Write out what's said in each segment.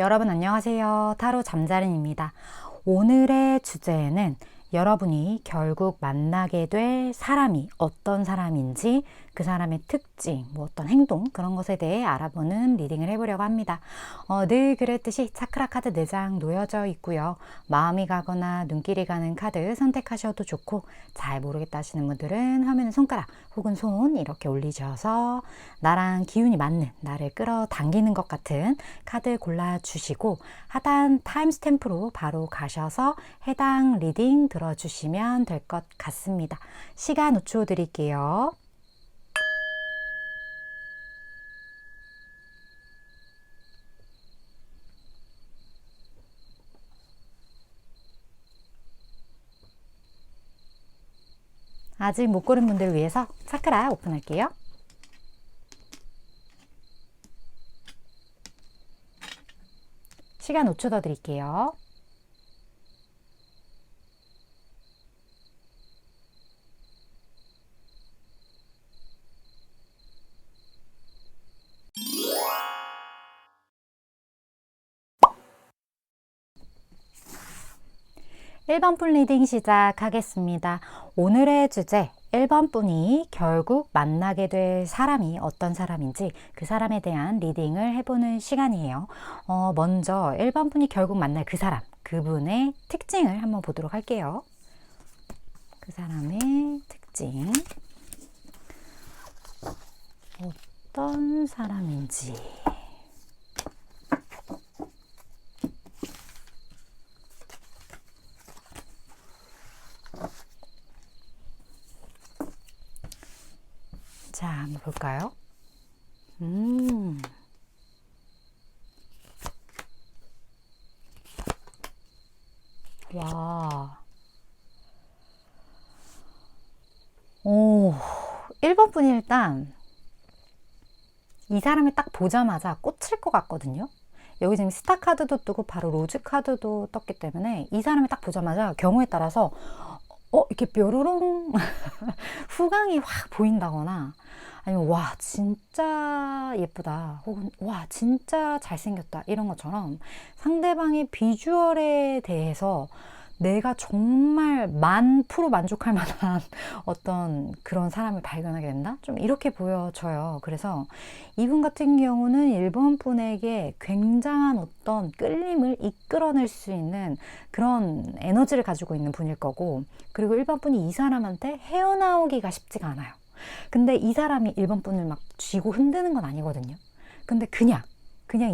여러분 안녕하세요. 타로 잠자린입니다. 오늘의 주제는 여러분이 결국 만나게 될 사람이 어떤 사람인지 그 사람의 특징, 어떤 행동 그런 것에 대해 알아보는 리딩을 해보려고 합니다. 늘 그랬듯이 차크라 카드 4장 놓여져 있고요. 마음이 가거나 눈길이 가는 카드 선택하셔도 좋고 잘 모르겠다 하시는 분들은 화면에 손가락 혹은 손 이렇게 올리셔서 나랑 기운이 맞는, 나를 끌어당기는 것 같은 카드 골라주시고 하단 타임스탬프로 바로 가셔서 해당 리딩 들어주시면 될 것 같습니다. 시간 5초 드릴게요. 아직 못 고른 분들을 위해서 차크라 오픈할게요. 시간 5초 더 드릴게요. (1번) 분 리딩 시작하겠습니다. 오늘의 주제 1번 분이 결국 만나게 될 사람이 어떤 사람인지 그 사람에 대한 리딩을 해보는 시간이에요. 먼저 1번 분이 결국 만날 그 사람, 그분의 특징을 한번 보도록 할게요. 그 사람의 특징, 어떤 사람인지. 자, 한번 볼까요? 와. 1번 분이 일단 이 사람을 딱 보자마자 꽂힐 것 같거든요. 여기 지금 스타 카드도 뜨고 바로 로즈 카드도 떴기 때문에 이 사람을 딱 보자마자 경우에 따라서 이렇게 뾰로롱 후광이 확 보인다거나 아니면 와 진짜 예쁘다 혹은 와 진짜 잘생겼다 이런 것처럼 상대방의 비주얼에 대해서 내가 정말 10,000% 만족할 만한 어떤 그런 사람을 발견하게 된다? 좀 이렇게 보여져요. 그래서 이분 같은 경우는 1번 분에게 굉장한 어떤 끌림을 이끌어낼 수 있는 그런 에너지를 가지고 있는 분일 거고, 그리고 1번 분이 이 사람한테 헤어나오기가 쉽지가 않아요. 근데 이 사람이 1번 분을 막 쥐고 흔드는 건 아니거든요. 근데 그냥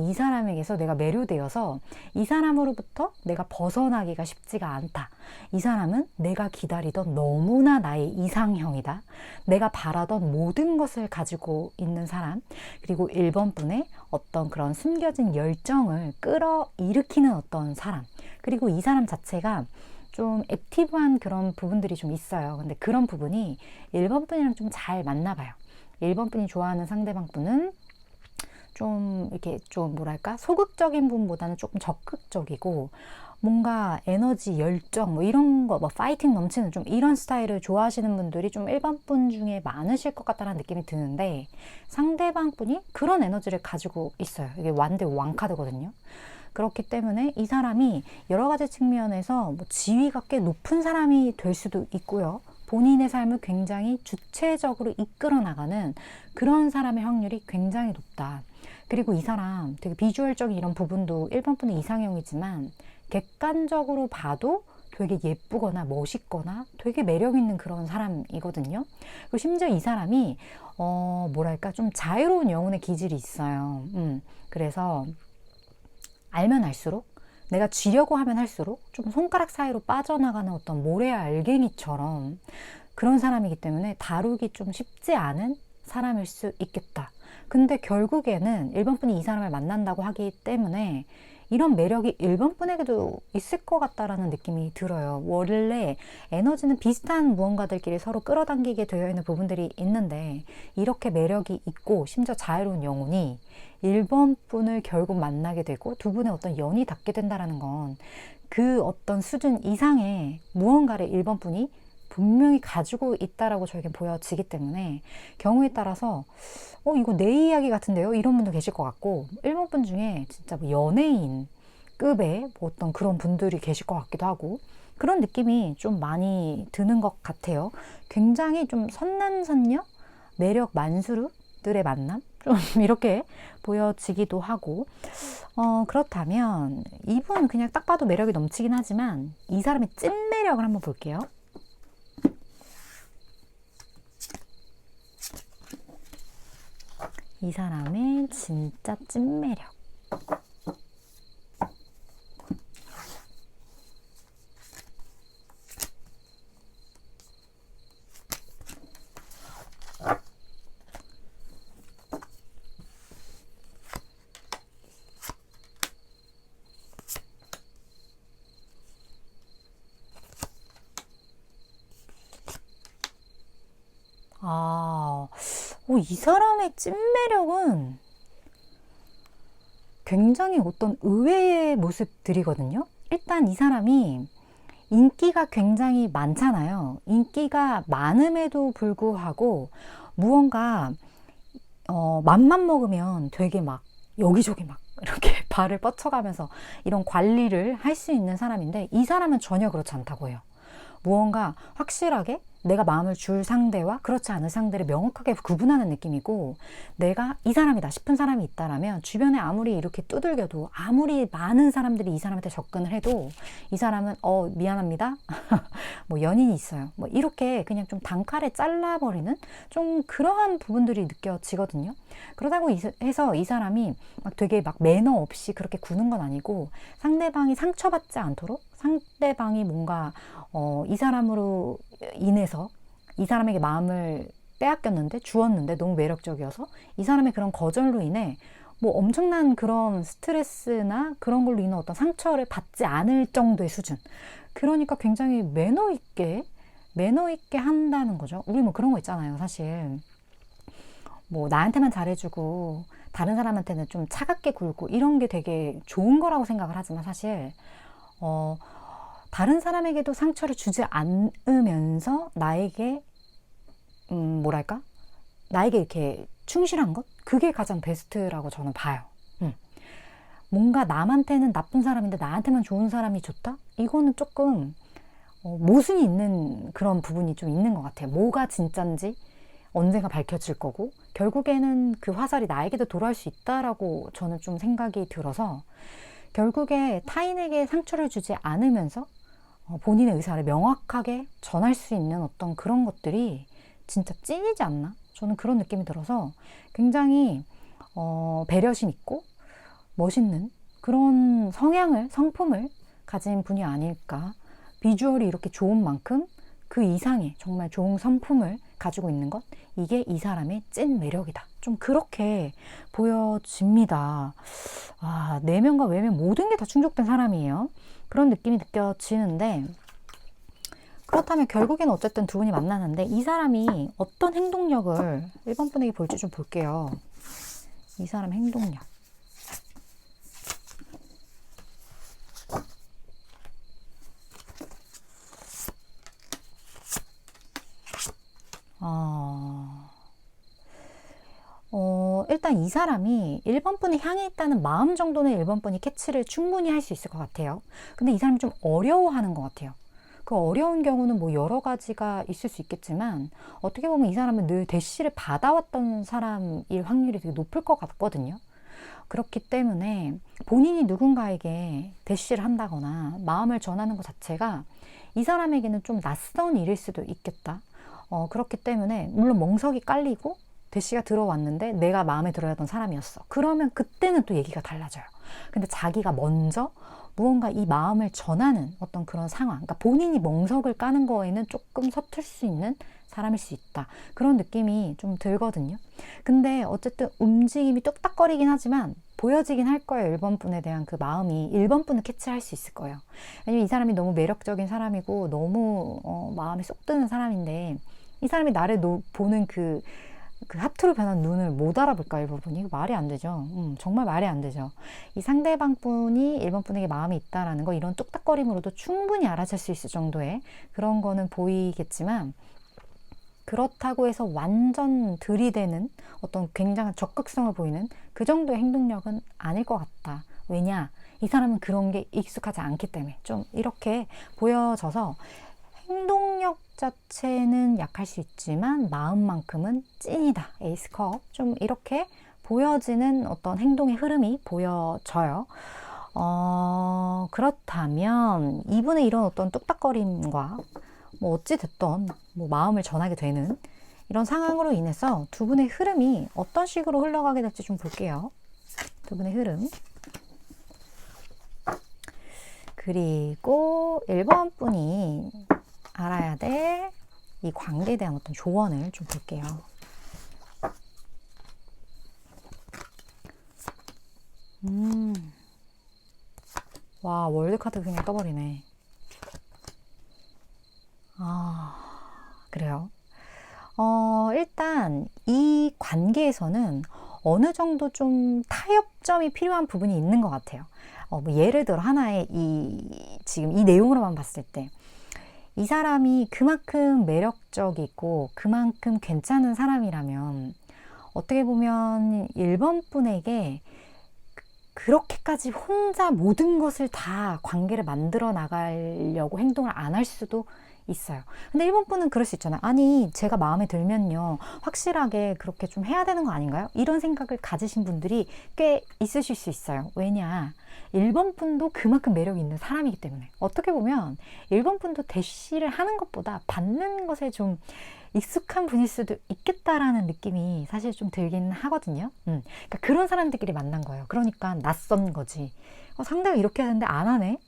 이 사람에게서 내가 매료되어서 이 사람으로부터 내가 벗어나기가 쉽지가 않다. 이 사람은 내가 기다리던 너무나 나의 이상형이다. 내가 바라던 모든 것을 가지고 있는 사람. 그리고 1번 분의 어떤 그런 숨겨진 열정을 끌어일으키는 어떤 사람. 그리고 이 사람 자체가 좀 액티브한 그런 부분들이 좀 있어요. 근데 그런 부분이 1번 분이랑 좀 잘 맞나 봐요. 1번 분이 좋아하는 상대방 분은 좀 이렇게 좀 뭐랄까 소극적인 분보다는 조금 적극적이고 뭔가 에너지, 열정 이런 거 파이팅 넘치는 좀 이런 스타일을 좋아하시는 분들이 좀 1번 분 중에 많으실 것 같다는 느낌이 드는데, 상대방 분이 그런 에너지를 가지고 있어요. 이게 완대 왕카드거든요. 그렇기 때문에 이 사람이 여러 가지 측면에서 지위가 꽤 높은 사람이 될 수도 있고요. 본인의 삶을 굉장히 주체적으로 이끌어 나가는 그런 사람의 확률이 굉장히 높다. 그리고 이 사람 되게 비주얼적인 이런 부분도 1번 분의 이상형이지만 객관적으로 봐도 되게 예쁘거나 멋있거나 되게 매력 있는 그런 사람이거든요. 그리고 심지어 이 사람이 뭐랄까 좀 자유로운 영혼의 기질이 있어요. 그래서 알면 알수록, 내가 쥐려고 하면 할수록 좀 손가락 사이로 빠져나가는 어떤 모래 알갱이처럼 그런 사람이기 때문에 다루기 좀 쉽지 않은 사람일 수 있겠다. 근데 결국에는 1번 분이 이 사람을 만난다고 하기 때문에 이런 매력이 1번 분에게도 있을 것 같다라는 느낌이 들어요. 원래 에너지는 비슷한 무언가들끼리 서로 끌어당기게 되어 있는 부분들이 있는데, 이렇게 매력이 있고 심지어 자유로운 영혼이 1번 분을 결국 만나게 되고 두 분의 어떤 연이 닿게 된다는 건 그 어떤 수준 이상의 무언가를 1번 분이 분명히 가지고 있다라고 저에게 보여지기 때문에 경우에 따라서 이거 내 이야기 같은데요? 이런 분도 계실 것 같고, 일본 분 중에 진짜 뭐 연예인급의 뭐 어떤 그런 분들이 계실 것 같기도 하고, 그런 느낌이 좀 많이 드는 것 같아요. 굉장히 좀 선남선녀, 매력 만수르들의 만남? 좀 이렇게 보여지기도 하고, 그렇다면 이분 그냥 딱 봐도 매력이 넘치긴 하지만 이 사람의 찐 매력을 한번 볼게요. 이 사람의 진짜 찐 매력. 이 사람의 찐 매력은 굉장히 어떤 의외의 모습들이거든요. 일단 이 사람이 인기가 굉장히 많잖아요. 인기가 많음에도 불구하고 무언가 맘만 먹으면 되게 막 여기저기 막 이렇게 발을 뻗쳐가면서 이런 관리를 할 수 있는 사람인데, 이 사람은 전혀 그렇지 않다고 해요. 무언가 확실하게 내가 마음을 줄 상대와 그렇지 않은 상대를 명확하게 구분하는 느낌이고, 내가 이 사람이다 싶은 사람이 있다라면 주변에 아무리 이렇게 두들겨도, 아무리 많은 사람들이 이 사람한테 접근을 해도 이 사람은 미안합니다 뭐 연인이 있어요 뭐 이렇게 그냥 좀 단칼에 잘라버리는 좀 그러한 부분들이 느껴지거든요. 그렇다고 해서 이 사람이 막 되게 막 매너 없이 그렇게 구는 건 아니고, 상대방이 상처받지 않도록, 상대방이 뭔가 이 사람으로 인해서 이 사람에게 마음을 빼앗겼는데, 주었는데 너무 매력적이어서 이 사람의 그런 거절로 인해 뭐 엄청난 그런 스트레스나 그런 걸로 인한 어떤 상처를 받지 않을 정도의 수준. 그러니까 굉장히 매너 있게 한다는 거죠. 우리 뭐 그런 거 있잖아요. 사실 뭐 나한테만 잘해주고 다른 사람한테는 좀 차갑게 굴고 이런 게 되게 좋은 거라고 생각을 하지만, 사실 다른 사람에게도 상처를 주지 않으면서 나에게 뭐랄까? 나에게 이렇게 충실한 것? 그게 가장 베스트라고 저는 봐요. 뭔가 남한테는 나쁜 사람인데 나한테만 좋은 사람이 좋다? 이거는 조금 모순이 있는 그런 부분이 좀 있는 것 같아요. 뭐가 진짠지 언젠가 밝혀질 거고, 결국에는 그 화살이 나에게도 돌아올 수 있다라고 저는 좀 생각이 들어서, 결국에 타인에게 상처를 주지 않으면서 본인의 의사를 명확하게 전할 수 있는 어떤 그런 것들이 진짜 찐이지 않나? 저는 그런 느낌이 들어서 굉장히 배려심 있고 멋있는 그런 성품을 가진 분이 아닐까. 비주얼이 이렇게 좋은 만큼 그 이상의 정말 좋은 성품을 가지고 있는 것, 이게 이 사람의 찐 매력이다. 좀 그렇게 보여집니다. 내면과 외면 모든 게 다 충족된 사람이에요. 그런 느낌이 느껴지는데, 그렇다면 결국에는 어쨌든 두 분이 만나는데, 이 사람이 어떤 행동력을 1번 분에게 볼지 좀 볼게요. 이 사람 행동력. 일단 이 사람이 1번 분을 향해 있다는 마음 정도는 1번 분이 캐치를 충분히 할 수 있을 것 같아요. 근데 이 사람이 좀 어려워하는 것 같아요. 그 어려운 경우는 뭐 여러 가지가 있을 수 있겠지만, 어떻게 보면 이 사람은 늘 대시를 받아왔던 사람일 확률이 되게 높을 것 같거든요. 그렇기 때문에 본인이 누군가에게 대시를 한다거나 마음을 전하는 것 자체가 이 사람에게는 좀 낯선 일일 수도 있겠다. 그렇기 때문에 물론 멍석이 깔리고 대시가 들어왔는데 내가 마음에 들어야 하던 사람이었어. 그러면 그때는 또 얘기가 달라져요. 근데 자기가 먼저 무언가 이 마음을 전하는 어떤 그런 상황, 그러니까 본인이 멍석을 까는 거에는 조금 서툴 수 있는 사람일 수 있다. 그런 느낌이 좀 들거든요. 근데 어쨌든 움직임이 뚝딱거리긴 하지만 보여지긴 할 거예요. 1번 분에 대한 그 마음이 1번 분은 캐치할 수 있을 거예요. 왜냐면 이 사람이 너무 매력적인 사람이고 너무 마음에 쏙 드는 사람인데, 이 사람이 나를 보는 그 그 하트로 변한 눈을 못 알아볼까, 1번 분이? 이거 말이 안 되죠. 정말 말이 안 되죠. 이 상대방 분이 1번 분에게 마음이 있다라는 거, 이런 뚝딱거림으로도 충분히 알아챌 수 있을 정도의 그런 거는 보이겠지만, 그렇다고 해서 완전 들이대는 어떤 굉장한 적극성을 보이는 그 정도의 행동력은 아닐 것 같다. 왜냐? 이 사람은 그런 게 익숙하지 않기 때문에 좀 이렇게 보여져서 행동력 자체는 약할 수 있지만 마음만큼은 찐이다. 에이스컵. 좀 이렇게 보여지는 어떤 행동의 흐름이 보여져요. 그렇다면 이분의 이런 어떤 뚝딱거림과 뭐 어찌됐던 뭐 마음을 전하게 되는 이런 상황으로 인해서 두 분의 흐름이 어떤 식으로 흘러가게 될지 좀 볼게요. 두 분의 흐름. 그리고 1번 분이 알아야 될 이 관계에 대한 어떤 조언을 좀 볼게요. 와, 월드카드 그냥 떠버리네. 그래요. 일단 이 관계에서는 어느 정도 좀 타협점이 필요한 부분이 있는 것 같아요. 뭐 예를 들어 하나의 지금 이 내용으로만 봤을 때 이 사람이 그만큼 매력적이고 그만큼 괜찮은 사람이라면 어떻게 보면 1번 분에게 그렇게까지 혼자 모든 것을 다 관계를 만들어 나가려고 행동을 안 할 수도 있어요. 근데 1번 분은 그럴 수 있잖아요. 아니, 제가 마음에 들면요, 확실하게 그렇게 좀 해야 되는 거 아닌가요? 이런 생각을 가지신 분들이 꽤 있으실 수 있어요. 왜냐? 1번 분도 그만큼 매력이 있는 사람이기 때문에. 어떻게 보면 1번 분도 대시를 하는 것보다 받는 것에 좀 익숙한 분일 수도 있겠다라는 느낌이 사실 좀 들긴 하거든요. 그러니까 그런 사람들끼리 만난 거예요. 그러니까 낯선 거지. 상대가 이렇게 하는데 안 하네?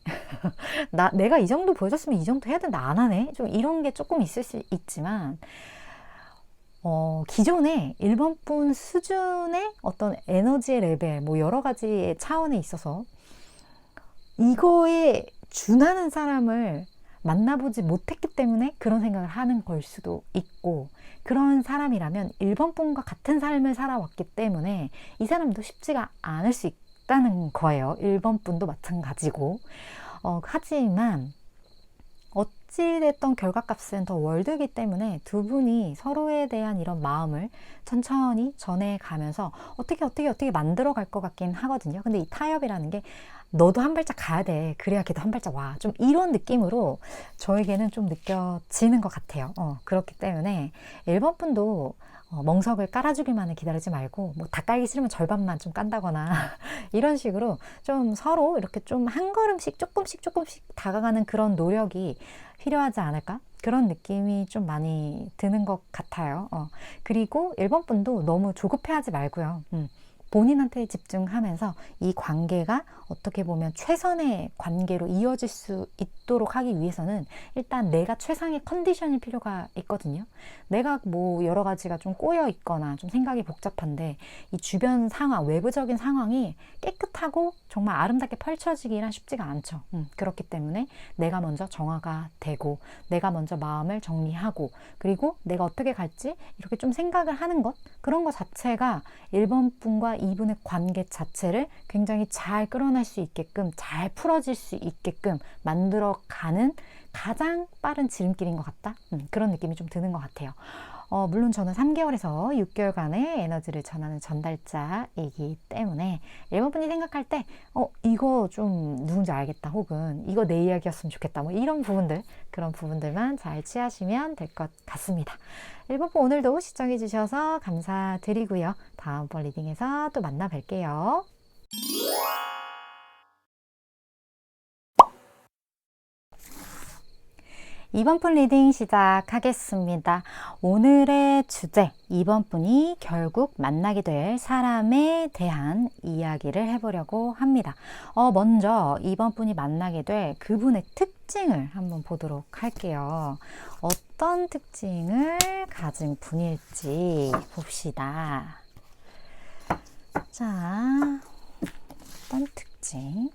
내가 이 정도 보여줬으면 이 정도 해야 되는데 안 하네? 좀 이런 게 조금 있을 수 있지만, 기존에 1번 분 수준의 어떤 에너지의 레벨, 뭐 여러 가지의 차원에 있어서 이거에 준하는 사람을 만나보지 못했기 때문에 그런 생각을 하는 걸 수도 있고, 그런 사람이라면 1번 분과 같은 삶을 살아왔기 때문에 이 사람도 쉽지가 않을 수 있다는 거예요. 1번 분도 마찬가지고. 하지만 어찌됐던 결과값은 더 월드이기 때문에 두 분이 서로에 대한 이런 마음을 천천히 전해가면서 어떻게 만들어 갈 것 같긴 하거든요. 근데 이 타협이라는 게 너도 한 발짝 가야 돼. 그래야 걔도 한 발짝 와. 좀 이런 느낌으로 저에게는 좀 느껴지는 것 같아요. 그렇기 때문에 1번 분도 멍석을 깔아주기만을 기다리지 말고 뭐 다 깔기 싫으면 절반만 좀 깐다거나 이런 식으로 좀 서로 이렇게 좀 한 걸음씩 조금씩 다가가는 그런 노력이 필요하지 않을까? 그런 느낌이 좀 많이 드는 것 같아요. 그리고 1번 분도 너무 조급해하지 말고요. 본인한테 집중하면서 이 관계가 어떻게 보면 최선의 관계로 이어질 수 있도록 하기 위해서는 일단 내가 최상의 컨디션일 필요가 있거든요. 내가 뭐 여러 가지가 좀 꼬여 있거나 좀 생각이 복잡한데 이 주변 상황, 외부적인 상황이 깨끗하고 정말 아름답게 펼쳐지기란 쉽지가 않죠. 그렇기 때문에 내가 먼저 정화가 되고 내가 먼저 마음을 정리하고 그리고 내가 어떻게 갈지 이렇게 좀 생각을 하는 것, 그런 것 자체가 1번 분과 2분의 관계 자체를 굉장히 잘 끌어낼 수 있게끔, 잘 풀어질 수 있게끔 만들어가는 가장 빠른 지름길인 것 같다? 그런 느낌이 좀 드는 것 같아요. 물론 저는 3개월에서 6개월간의 에너지를 전하는 전달자이기 때문에 1번 분이 생각할 때 이거 좀 누군지 알겠다, 혹은 이거 내 이야기였으면 좋겠다, 뭐 이런 부분들, 그런 부분들만 잘 취하시면 될 것 같습니다. 1번 분 오늘도 시청해 주셔서 감사드리고요. 다음번 리딩에서 또 만나 뵐게요. 2번 분 리딩 시작하겠습니다. 오늘의 주제, 2번 분이 결국 만나게 될 사람에 대한 이야기를 해보려고 합니다. 먼저 2번 분이 만나게 될 그분의 특징을 한번 보도록 할게요. 어떤 특징을 가진 분일지 봅시다. 자, 어떤 특징?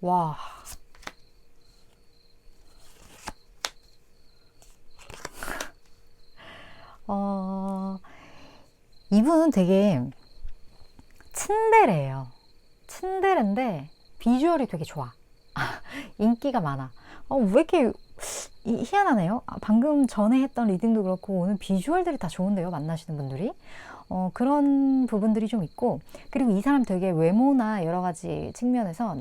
와. 이분은 되게 츤데레예요. 츤데레인데 비주얼이 되게 좋아. 인기가 많아. 왜 이렇게 희한하네요. 방금 전에 했던 리딩도 그렇고 오늘 비주얼들이 다 좋은데요. 만나시는 분들이. 그런 부분들이 좀 있고, 그리고 이 사람 되게 외모나 여러 가지 측면에서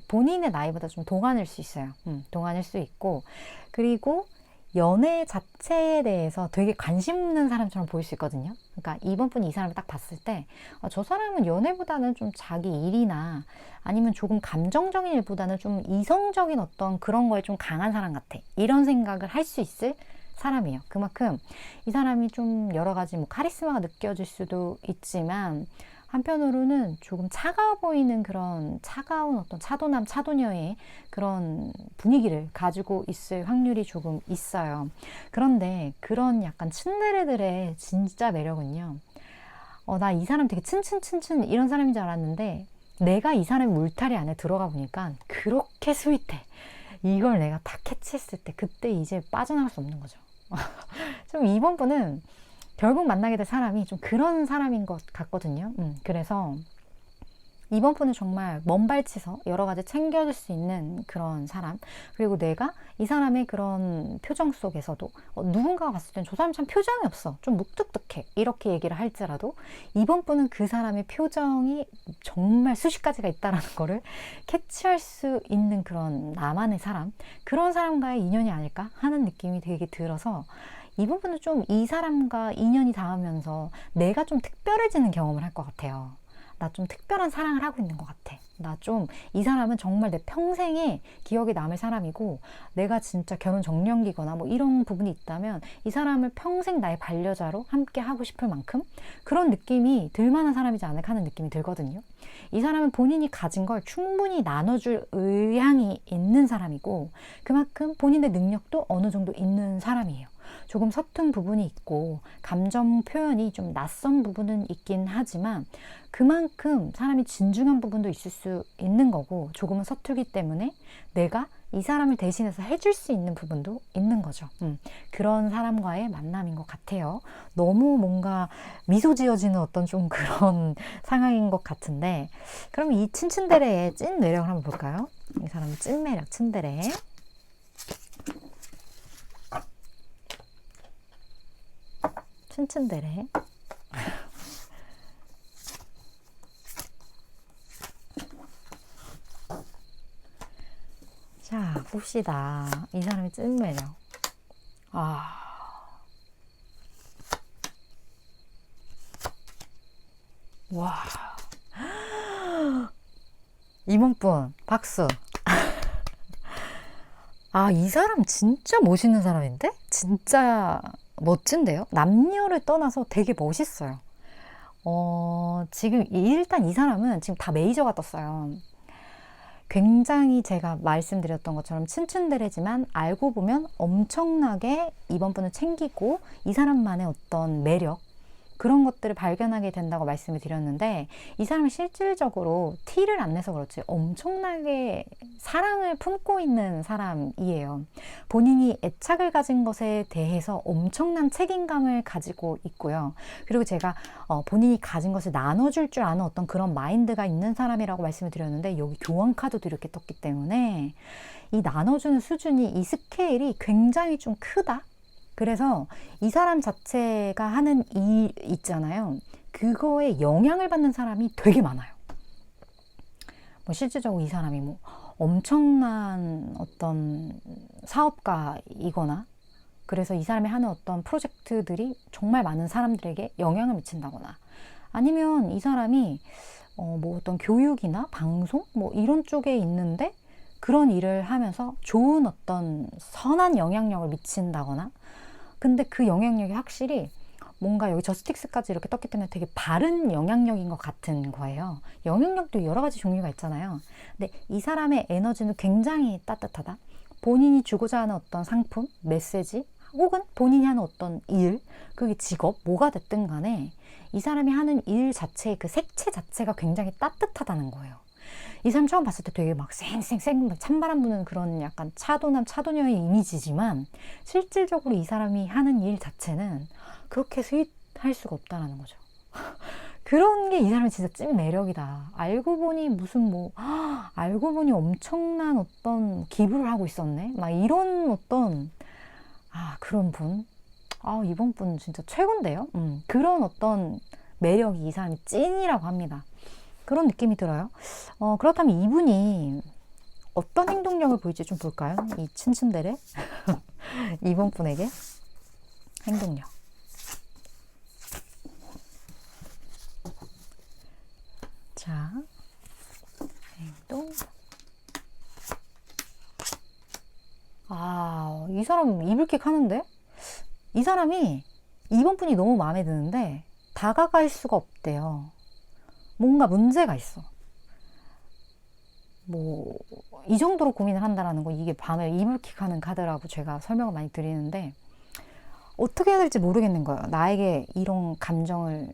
본인의 나이보다 좀 동안일 수 있어요. 동안일 수 있고, 그리고 연애 자체에 대해서 되게 관심 있는 사람처럼 보일 수 있거든요. 그러니까 이번 분이 이 사람을 딱 봤을 때, 저 사람은 연애보다는 좀 자기 일이나 아니면 조금 감정적인 일보다는 좀 이성적인 어떤 그런 거에 좀 강한 사람 같아. 이런 생각을 할 수 있을 사람이에요. 그만큼 이 사람이 좀 여러 가지 뭐 카리스마가 느껴질 수도 있지만, 한편으로는 조금 차가워 보이는 그런 차가운 어떤 차도남, 차도녀의 그런 분위기를 가지고 있을 확률이 조금 있어요. 그런데 그런 약간 츤데레들의 진짜 매력은요. 나 이 사람 되게 츤츤츤츤 이런 사람인 줄 알았는데, 내가 이 사람의 울타리 안에 들어가 보니까 그렇게 스윗해. 이걸 내가 다 캐치했을 때 그때 이제 빠져나갈 수 없는 거죠. 좀 이번 분은 결국 만나게 될 사람이 좀 그런 사람인 것 같거든요. 그래서 이번 분은 정말 먼발치서 여러 가지 챙겨줄 수 있는 그런 사람. 그리고 내가 이 사람의 그런 표정 속에서도 누군가가 봤을 땐 저 사람 참 표정이 없어. 좀 묵뚝뚝해. 이렇게 얘기를 할지라도 이번 분은 그 사람의 표정이 정말 수십 가지가 있다는 거를 캐치할 수 있는 그런 나만의 사람. 그런 사람과의 인연이 아닐까 하는 느낌이 되게 들어서 이 부분은 좀 이 사람과 인연이 닿으면서 내가 좀 특별해지는 경험을 할 것 같아요. 나 좀 특별한 사랑을 하고 있는 것 같아. 이 사람은 정말 내 평생에 기억에 남을 사람이고, 내가 진짜 결혼 정년기거나 뭐 이런 부분이 있다면 이 사람을 평생 나의 반려자로 함께 하고 싶을 만큼 그런 느낌이 들 만한 사람이지 않을까 하는 느낌이 들거든요. 이 사람은 본인이 가진 걸 충분히 나눠줄 의향이 있는 사람이고, 그만큼 본인의 능력도 어느 정도 있는 사람이에요. 조금 서툰 부분이 있고 감정 표현이 좀 낯선 부분은 있긴 하지만, 그만큼 사람이 진중한 부분도 있을 수 있는 거고, 조금은 서투기 때문에 내가 이 사람을 대신해서 해줄 수 있는 부분도 있는 거죠. 그런 사람과의 만남인 것 같아요. 너무 뭔가 미소 지어지는 어떤 좀 그런 상황인 것 같은데, 그럼 이 츤츤데레의 찐 매력을 한번 볼까요? 이 사람의 찐 매력, 츤데레. 츤츤데레. 자, 봅시다. 이 사람의 찐 매력. 와. 이번 분, 박수. 이 사람 진짜 멋있는 사람인데? 진짜 멋진데요? 남녀를 떠나서 되게 멋있어요. 지금 일단 이 사람은 지금 다 메이저가 떴어요. 굉장히 제가 말씀드렸던 것처럼 츤츤데레지만 알고 보면 엄청나게 이번 분을 챙기고 이 사람만의 어떤 매력, 그런 것들을 발견하게 된다고 말씀을 드렸는데, 이 사람이 실질적으로 티를 안 내서 그렇지 엄청나게 사랑을 품고 있는 사람이에요. 본인이 애착을 가진 것에 대해서 엄청난 책임감을 가지고 있고요. 그리고 제가 본인이 가진 것을 나눠줄 줄 아는 어떤 그런 마인드가 있는 사람이라고 말씀을 드렸는데, 여기 교환 카드도 이렇게 떴기 때문에 이 나눠주는 수준이, 이 스케일이 굉장히 좀 크다. 그래서 이 사람 자체가 하는 일 있잖아요. 그거에 영향을 받는 사람이 되게 많아요. 뭐 실질적으로 이 사람이 뭐 엄청난 어떤 사업가이거나, 그래서 이 사람이 하는 어떤 프로젝트들이 정말 많은 사람들에게 영향을 미친다거나, 아니면 이 사람이 뭐 어떤 교육이나 방송 뭐 이런 쪽에 있는데 그런 일을 하면서 좋은 어떤 선한 영향력을 미친다거나, 근데 그 영향력이 확실히 뭔가 여기 저스틱스까지 이렇게 떴기 때문에 되게 바른 영향력인 것 같은 거예요. 영향력도 여러 가지 종류가 있잖아요. 근데 이 사람의 에너지는 굉장히 따뜻하다. 본인이 주고자 하는 어떤 상품, 메시지, 혹은 본인이 하는 어떤 일, 그게 직업, 뭐가 됐든 간에 이 사람이 하는 일 자체의 그 색채 자체가 굉장히 따뜻하다는 거예요. 이 사람 처음 봤을 때 되게 막 쌩쌩쌩 막 찬바람 부는 그런 약간 차도남 차도녀의 이미지지만 실질적으로 이 사람이 하는 일 자체는 그렇게 스윗할 수가 없다라는 거죠. 그런 게 이 사람의 진짜 찐 매력이다. 알고 보니 무슨 뭐 알고 보니 엄청난 어떤 기부를 하고 있었네. 막 이런 어떤 그런 분. 이번 분 진짜 최고인데요. 그런 어떤 매력이 이 사람이 찐이라고 합니다. 그런 느낌이 들어요. 그렇다면 이분이 어떤 행동력을 보일지 좀 볼까요? 이 츤츤데레 이번 분에게 행동력. 자, 행동. 이 사람 이불킥 하는데? 이 사람이 이번 분이 너무 마음에 드는데 다가갈 수가 없대요. 뭔가 문제가 있어. 뭐 이 정도로 고민을 한다라는 거, 이게 밤에 이불킥하는 카드라고 제가 설명을 많이 드리는데 어떻게 해야 될지 모르겠는 거예요. 나에게 이런 감정을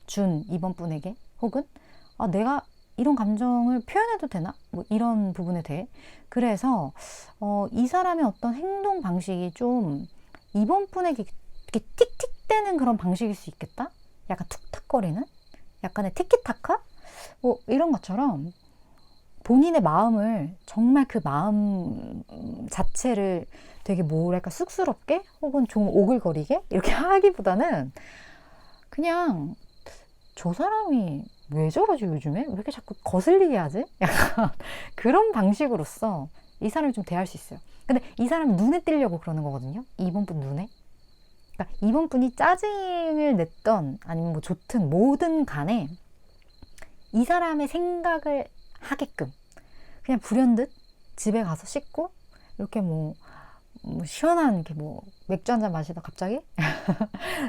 준 이번 분에게, 혹은 내가 이런 감정을 표현해도 되나? 뭐 이런 부분에 대해. 그래서 이 사람의 어떤 행동 방식이 좀 이번 분에게 이렇게 틱틱대는 그런 방식일 수 있겠다? 약간 툭툭거리는? 약간의 티키타카? 뭐 이런 것처럼 본인의 마음을, 정말 그 마음 자체를 되게 뭐랄까 쑥스럽게 혹은 좀 오글거리게 이렇게 하기보다는 그냥 저 사람이 왜 저러지 요즘에? 왜 이렇게 자꾸 거슬리게 하지? 약간 그런 방식으로서 이 사람을 좀 대할 수 있어요. 근데 이 사람이 눈에 띄려고 그러는 거거든요. 이번 분 눈에. 그러니까 이번 분이 짜증을 냈던 아니면 뭐 좋든 뭐든 간에 이 사람의 생각을 하게끔 그냥 불현듯 집에 가서 씻고 이렇게 뭐 시원한 이렇게 뭐 맥주 한잔 마시다 갑자기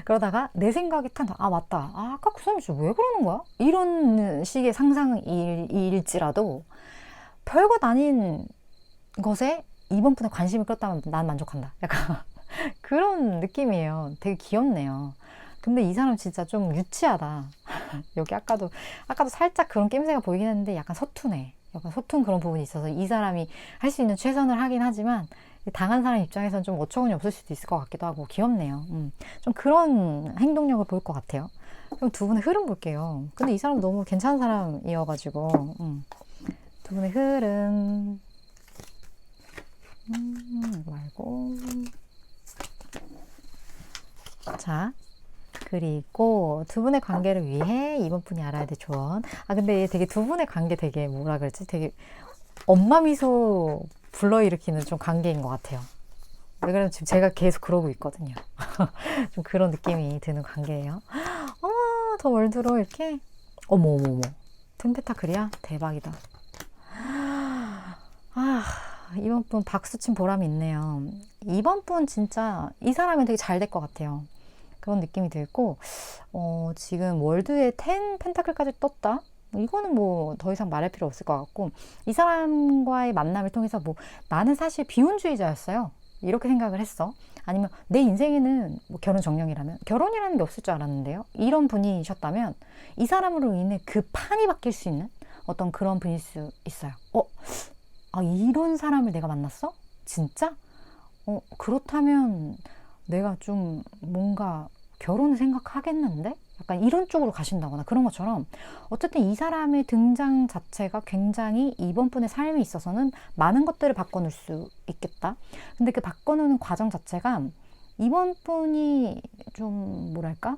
그러다가 내 생각이 맞다. 아까 그 사람이 왜 그러는 거야? 이런 식의 상상일지라도 별것 아닌 것에 이번 분의 관심이 끌었다면 난 만족한다. 약간 그런 느낌이에요. 되게 귀엽네요. 근데 이 사람 진짜 좀 유치하다. 여기 아까도 살짝 그런 낌새가 보이긴 했는데 약간 서투네. 약간 서툰 그런 부분이 있어서 이 사람이 할 수 있는 최선을 하긴 하지만 당한 사람 입장에서는 좀 어처구니 없을 수도 있을 것 같기도 하고 귀엽네요. 좀 그런 행동력을 보일 것 같아요. 그럼 두 분의 흐름 볼게요. 근데 이 사람 너무 괜찮은 사람이어가지고 두 분의 흐름 말고 자, 그리고 두 분의 관계를 위해 이번 분이 알아야 될 조언. 근데 되게 두 분의 관계 되게 뭐라 그러지? 되게 엄마 미소 불러일으키는 좀 관계인 것 같아요. 왜 그러면 지금 제가 계속 그러고 있거든요. 좀 그런 느낌이 드는 관계예요. 더 월드로 이렇게 어머 템페타클이야? 대박이다. 이번 분 박수친 보람이 있네요. 이번 분 진짜 이 사람이 되게 잘 될 것 같아요. 그런 느낌이 들고 지금 월드에 10 펜타클까지 떴다? 이거는 뭐 더 이상 말할 필요 없을 것 같고, 이 사람과의 만남을 통해서 뭐 나는 사실 비혼주의자였어요. 이렇게 생각을 했어. 아니면 내 인생에는 뭐 결혼 정령이라면 결혼이라는 게 없을 줄 알았는데요. 이런 분이셨다면 이 사람으로 인해 그 판이 바뀔 수 있는 어떤 그런 분일 수 있어요. 이런 사람을 내가 만났어? 진짜? 그렇다면 내가 좀 뭔가 결혼을 생각하겠는데? 약간 이런 쪽으로 가신다거나 그런 것처럼 어쨌든 이 사람의 등장 자체가 굉장히 이번 분의 삶에 있어서는 많은 것들을 바꿔놓을 수 있겠다. 근데 그 바꿔놓는 과정 자체가 이번 분이 좀 뭐랄까?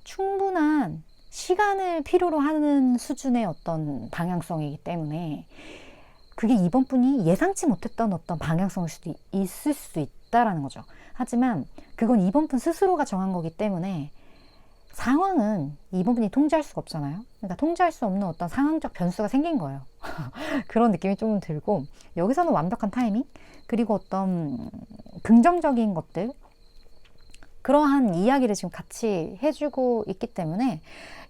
충분한 시간을 필요로 하는 수준의 어떤 방향성이기 때문에 그게 이번 분이 예상치 못했던 어떤 방향성일 수도 있을 수 있다라는 거죠. 하지만 그건 이번 분 스스로가 정한 거기 때문에 상황은 이번 분이 통제할 수가 없잖아요. 그러니까 통제할 수 없는 어떤 상황적 변수가 생긴 거예요. 그런 느낌이 조금 들고, 여기서는 완벽한 타이밍, 그리고 어떤 긍정적인 것들, 그러한 이야기를 지금 같이 해주고 있기 때문에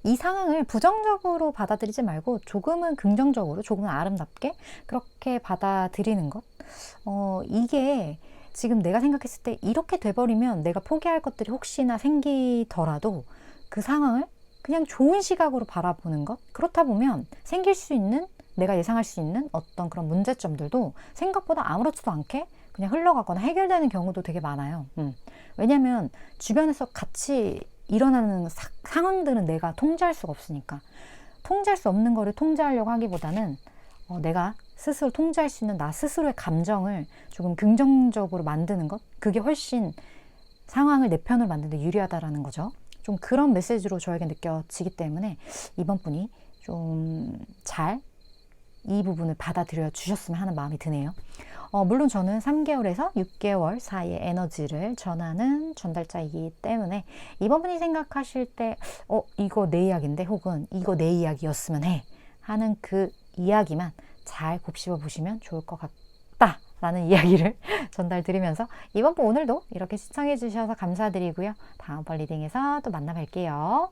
이 상황을 부정적으로 받아들이지 말고 조금은 긍정적으로, 조금은 아름답게 그렇게 받아들이는 것. 이게 지금 내가 생각했을 때 이렇게 돼버리면 내가 포기할 것들이 혹시나 생기더라도 그 상황을 그냥 좋은 시각으로 바라보는 것. 그렇다 보면 생길 수 있는 내가 예상할 수 있는 어떤 그런 문제점들도 생각보다 아무렇지도 않게 그냥 흘러가거나 해결되는 경우도 되게 많아요. 왜냐면 주변에서 같이 일어나는 상황들은 내가 통제할 수가 없으니까. 통제할 수 없는 거를 통제하려고 하기보다는 내가 스스로 통제할 수 있는 나 스스로의 감정을 조금 긍정적으로 만드는 것, 그게 훨씬 상황을 내 편으로 만드는 데 유리하다라는 거죠. 좀 그런 메시지로 저에게 느껴지기 때문에 이번 분이 좀 잘 이 부분을 받아들여 주셨으면 하는 마음이 드네요. 물론 저는 3개월에서 6개월 사이의 에너지를 전하는 전달자이기 때문에 이번 분이 생각하실 때 이거 내 이야기인데 혹은 이거 내 이야기였으면 해 하는 그 이야기만 잘 곱씹어 보시면 좋을 것 같다 라는 이야기를 전달드리면서 이번 분 오늘도 이렇게 시청해 주셔서 감사드리고요. 다음번 리딩에서 또 만나뵐게요.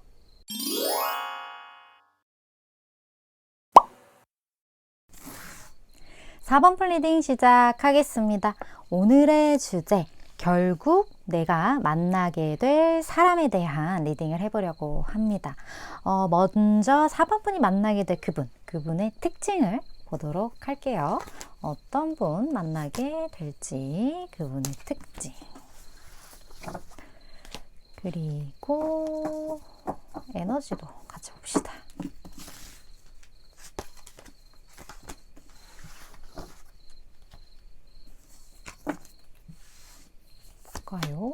4번 분 리딩 시작하겠습니다. 오늘의 주제, 결국 내가 만나게 될 사람에 대한 리딩을 해보려고 합니다. 먼저 4번 분이 만나게 될 그분의 특징을 보도록 할게요. 어떤 분 만나게 될지, 그분의 특징. 그리고 에너지도 같이 봅시다. 볼까요?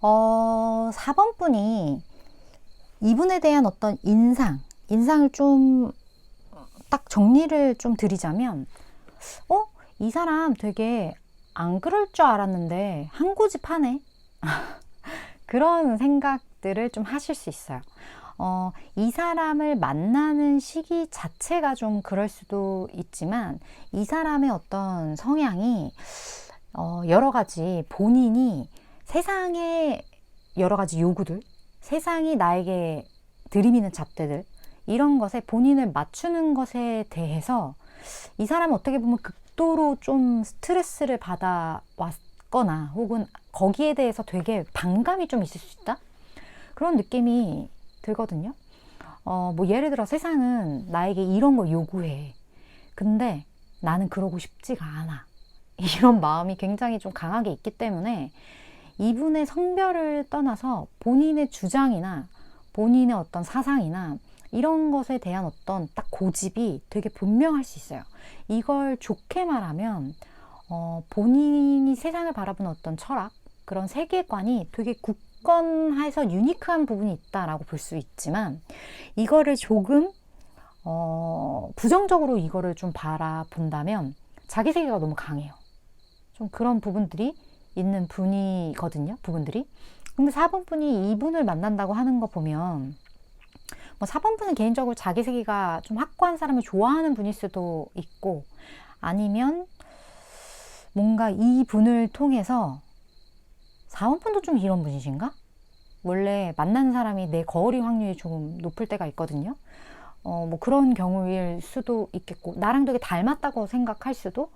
어, 4번 분이 이분에 대한 어떤 인상을 좀 딱 정리를 좀 드리자면, 이 사람 되게 안 그럴 줄 알았는데 한 고집하네. 그런 생각들을 좀 하실 수 있어요. 이 사람을 만나는 시기 자체가 좀 그럴 수도 있지만, 이 사람의 어떤 성향이 여러 가지 본인이 세상의 여러 가지 요구들, 세상이 나에게 들이미는 잣대들, 이런 것에 본인을 맞추는 것에 대해서 이 사람은 어떻게 보면 극도로 좀 스트레스를 받아왔거나 혹은 거기에 대해서 되게 반감이 좀 있을 수 있다? 그런 느낌이 들거든요. 뭐 예를 들어 세상은 나에게 이런 걸 요구해. 근데 나는 그러고 싶지가 않아. 이런 마음이 굉장히 좀 강하게 있기 때문에 이분의 성별을 떠나서 본인의 주장이나 본인의 어떤 사상이나 이런 것에 대한 어떤 딱 고집이 되게 분명할 수 있어요. 이걸 좋게 말하면 본인이 세상을 바라보는 어떤 철학, 그런 세계관이 되게 굳건해서 유니크한 부분이 있다라고 볼 수 있지만, 이거를 조금 부정적으로 이거를 좀 바라본다면 자기 세계가 너무 강해요. 좀 그런 부분들이 있는 분이거든요. 부분들이. 근데 4번 분이 이분을 만난다고 하는 거 보면, 뭐 4번 분은 개인적으로 자기 세계가 좀 확고한 사람을 좋아하는 분일 수도 있고, 아니면 뭔가 이 분을 통해서 4번 분도 좀 이런 분이신가? 원래 만나는 사람이 내 거울이 확률이 조금 높을 때가 있거든요. 뭐 그런 경우일 수도 있겠고, 나랑 되게 닮았다고 생각할 수도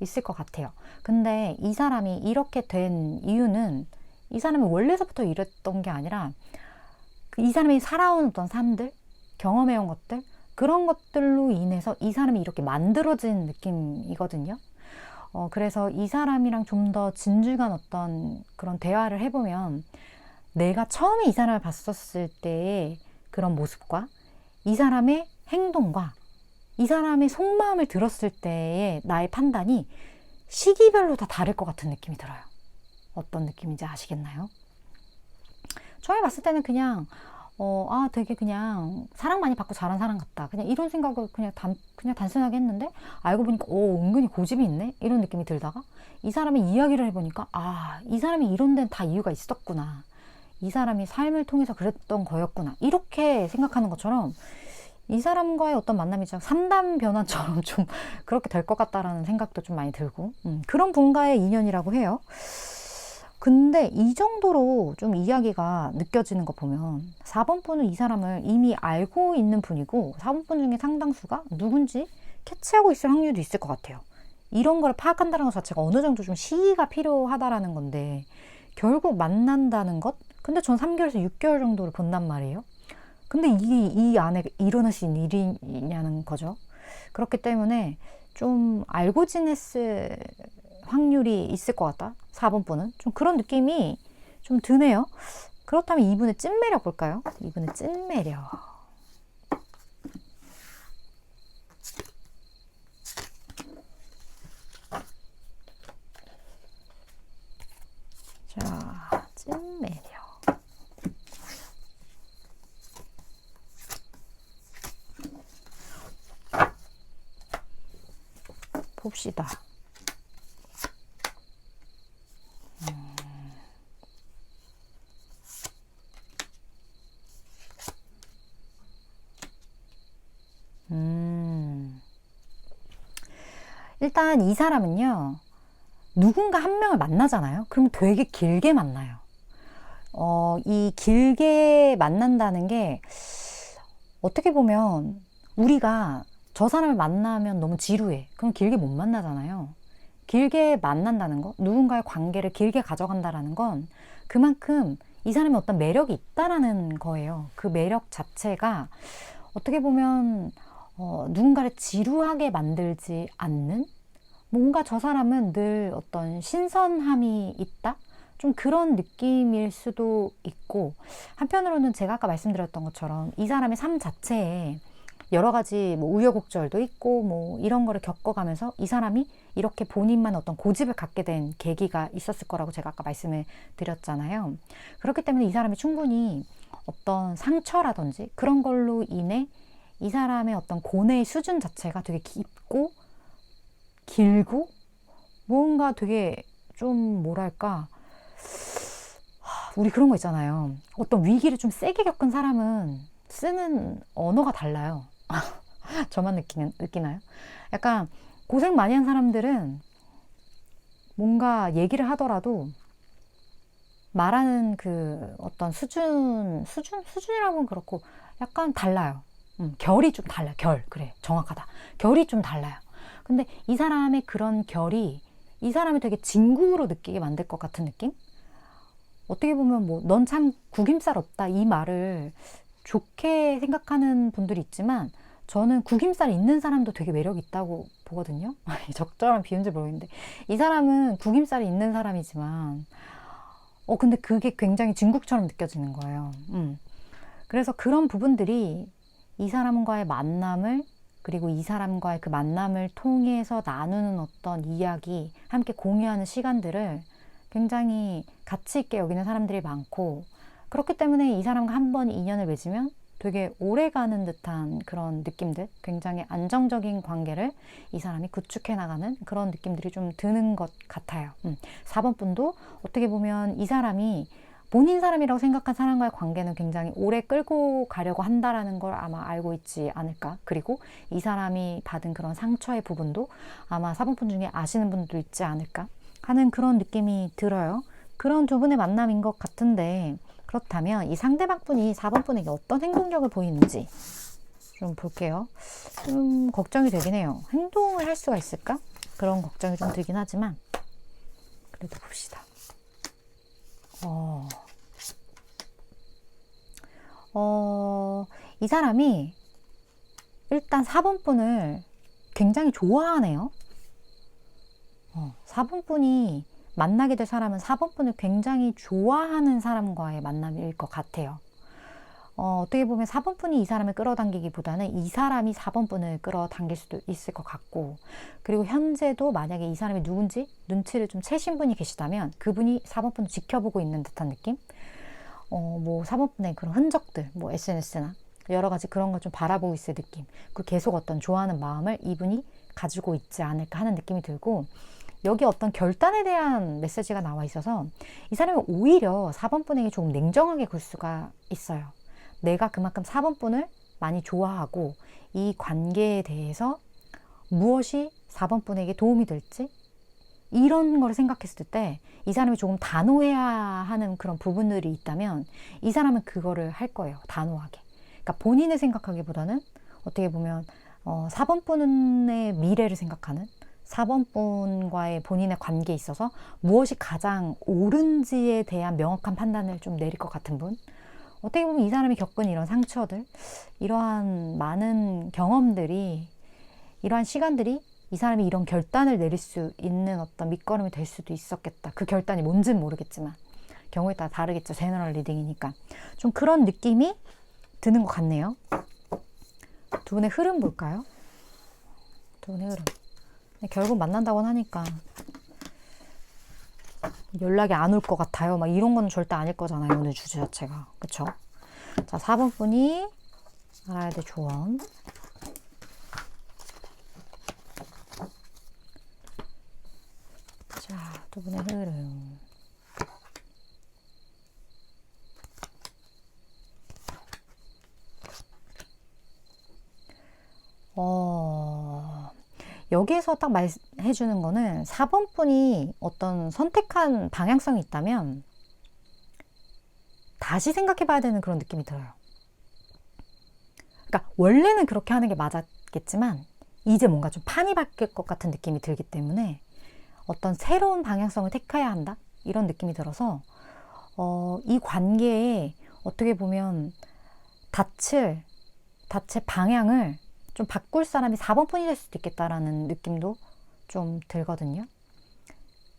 있을 것 같아요. 근데 이 사람이 이렇게 된 이유는 이 사람이 원래서부터 이랬던 게 아니라 이 사람이 살아온 어떤 삶들, 경험해온 것들, 그런 것들로 인해서 이 사람이 이렇게 만들어진 느낌이거든요. 그래서 이 사람이랑 좀 더 진중한 어떤 그런 대화를 해보면, 내가 처음에 이 사람을 봤었을 때의 그런 모습과 이 사람의 행동과 이 사람의 속마음을 들었을 때의 나의 판단이 시기별로 다 다를 것 같은 느낌이 들어요. 어떤 느낌인지 아시겠나요? 처음에 봤을 때는 그냥 되게 그냥 사랑 많이 받고 자란 사람 같다. 그냥 이런 생각을 그냥 단순하게 했는데, 알고 보니까 은근히 고집이 있네? 이런 느낌이 들다가 이 사람의 이야기를 해보니까 이 사람이 이런 데는 다 이유가 있었구나. 이 사람이 삶을 통해서 그랬던 거였구나. 이렇게 생각하는 것처럼 이 사람과의 어떤 만남이 좀 3단 변환처럼 좀 그렇게 될 것 같다라는 생각도 좀 많이 들고, 그런 분과의 인연이라고 해요. 근데 이 정도로 좀 이야기가 느껴지는 거 보면 4번 분은 이 사람을 이미 알고 있는 분이고, 4번 분 중에 상당수가 누군지 캐치하고 있을 확률도 있을 것 같아요. 이런 걸 파악한다는 것 자체가 어느 정도 좀 시기가 필요하다라는 건데, 결국 만난다는 것? 근데 전 3개월에서 6개월 정도를 본단 말이에요. 근데 이게 이 안에 일어날 수 있는 일이냐는 거죠. 그렇기 때문에 좀 알고 지냈을 확률이 있을 것 같다. 4번 분은. 좀 그런 느낌이 좀 드네요. 그렇다면 이분의 찐매력 볼까요? 이분의 찐매력. 자, 찐매력. 봅시다. 일단 이 사람은요, 누군가 한 명을 만나잖아요. 그럼 되게 길게 만나요. 이 길게 만난다는 게 어떻게 보면 우리가 저 사람을 만나면 너무 지루해. 그럼 길게 못 만나잖아요. 길게 만난다는 거, 누군가의 관계를 길게 가져간다라는 건 그만큼 이 사람이 어떤 매력이 있다라는 거예요. 그 매력 자체가 어떻게 보면 누군가를 지루하게 만들지 않는, 뭔가 저 사람은 늘 어떤 신선함이 있다? 좀 그런 느낌일 수도 있고, 한편으로는 제가 아까 말씀드렸던 것처럼 이 사람의 삶 자체에 여러 가지 뭐 우여곡절도 있고 뭐 이런 거를 겪어가면서 이 사람이 이렇게 본인만 어떤 고집을 갖게 된 계기가 있었을 거라고 제가 아까 말씀을 드렸잖아요. 그렇기 때문에 이 사람이 충분히 어떤 상처라든지 그런 걸로 인해 이 사람의 어떤 고뇌의 수준 자체가 되게 깊고 길고 뭔가 되게 좀 뭐랄까, 우리 그런 거 있잖아요. 어떤 위기를 좀 세게 겪은 사람은 쓰는 언어가 달라요. 저만 느끼나요? 약간 고생 많이 한 사람들은 뭔가 얘기를 하더라도 말하는 그 어떤 수준이라고는 그렇고 약간 달라요. 결이 좀 달라요. 그래. 정확하다. 결이 좀 달라요. 근데 이 사람의 그런 결이 이 사람이 되게 진구로 느끼게 만들 것 같은 느낌? 어떻게 보면 뭐, 넌 참 구김살 없다. 이 말을 좋게 생각하는 분들이 있지만, 저는 구김살 있는 사람도 되게 매력 있다고 보거든요. 적절한 비유인지 모르겠는데. 이 사람은 구김살이 있는 사람이지만, 근데 그게 굉장히 진국처럼 느껴지는 거예요. 그래서 그런 부분들이 이 사람과의 만남을, 그리고 이 사람과의 그 만남을 통해서 나누는 어떤 이야기, 함께 공유하는 시간들을 굉장히 가치 있게 여기는 사람들이 많고, 그렇기 때문에 이 사람과 한 번 인연을 맺으면 되게 오래 가는 듯한 그런 느낌들, 굉장히 안정적인 관계를 이 사람이 구축해 나가는 그런 느낌들이 좀 드는 것 같아요. 4번 분도 어떻게 보면 이 사람이 본인 사람이라고 생각한 사람과의 관계는 굉장히 오래 끌고 가려고 한다라는 걸 아마 알고 있지 않을까. 그리고 이 사람이 받은 그런 상처의 부분도 아마 4번 분 중에 아시는 분도 있지 않을까 하는 그런 느낌이 들어요. 그런 두 분의 만남인 것 같은데, 그렇다면 이 상대방 분이 4번 분에게 어떤 행동력을 보이는지 좀 볼게요. 좀 걱정이 되긴 해요. 행동을 할 수가 있을까? 그런 걱정이 좀 들긴 하지만 그래도 봅시다. 이 사람이 일단 4번 분을 굉장히 좋아하네요. 4번 분이 만나게 될 사람은 4번 분을 굉장히 좋아하는 사람과의 만남일 것 같아요. 어떻게 보면 4번 분이 이 사람을 끌어당기기보다는 이 사람이 4번 분을 끌어당길 수도 있을 것 같고, 그리고 현재도 만약에 이 사람이 누군지 눈치를 좀 채신 분이 계시다면 그분이 4번 분을 지켜보고 있는 듯한 느낌? 뭐 4번 분의 그런 흔적들, 뭐 SNS나 여러 가지 그런 걸 좀 바라보고 있을 느낌, 그 계속 어떤 좋아하는 마음을 이분이 가지고 있지 않을까 하는 느낌이 들고, 여기 어떤 결단에 대한 메시지가 나와 있어서 이 사람이 오히려 4번 분에게 조금 냉정하게 굴 수가 있어요. 내가 그만큼 4번 분을 많이 좋아하고 이 관계에 대해서 무엇이 4번 분에게 도움이 될지, 이런 걸 생각했을 때 이 사람이 조금 단호해야 하는 그런 부분들이 있다면 이 사람은 그거를 할 거예요. 단호하게. 그러니까 본인을 생각하기보다는 어떻게 보면 4번 분의 미래를 생각하는 4번 분과의 본인의 관계에 있어서 무엇이 가장 옳은지에 대한 명확한 판단을 좀 내릴 것 같은 분. 어떻게 보면 이 사람이 겪은 이런 상처들, 이러한 많은 경험들이, 이러한 시간들이 이 사람이 이런 결단을 내릴 수 있는 어떤 밑거름이 될 수도 있었겠다. 그 결단이 뭔지는 모르겠지만 경우에 따라 다르겠죠. 제너럴 리딩이니까. 좀 그런 느낌이 드는 것 같네요. 두 분의 흐름 볼까요? 두 분의 흐름. 결국 만난다고는 하니까 연락이 안 올 것 같아요. 막 이런 건 절대 아닐 거잖아요. 오늘 주제 자체가. 그쵸? 자, 4번 분이 알아야 될 조언. 자, 두 분의 흐름. 여기에서 딱 말해주는 거는 4번 분이 어떤 선택한 방향성이 있다면 다시 생각해 봐야 되는 그런 느낌이 들어요. 그러니까 원래는 그렇게 하는 게 맞았겠지만 이제 뭔가 좀 판이 바뀔 것 같은 느낌이 들기 때문에 어떤 새로운 방향성을 택해야 한다? 이런 느낌이 들어서 이 관계에 어떻게 보면 닫힐 방향을 좀 바꿀 사람이 4번 분이 될 수도 있겠다라는 느낌도 좀 들거든요.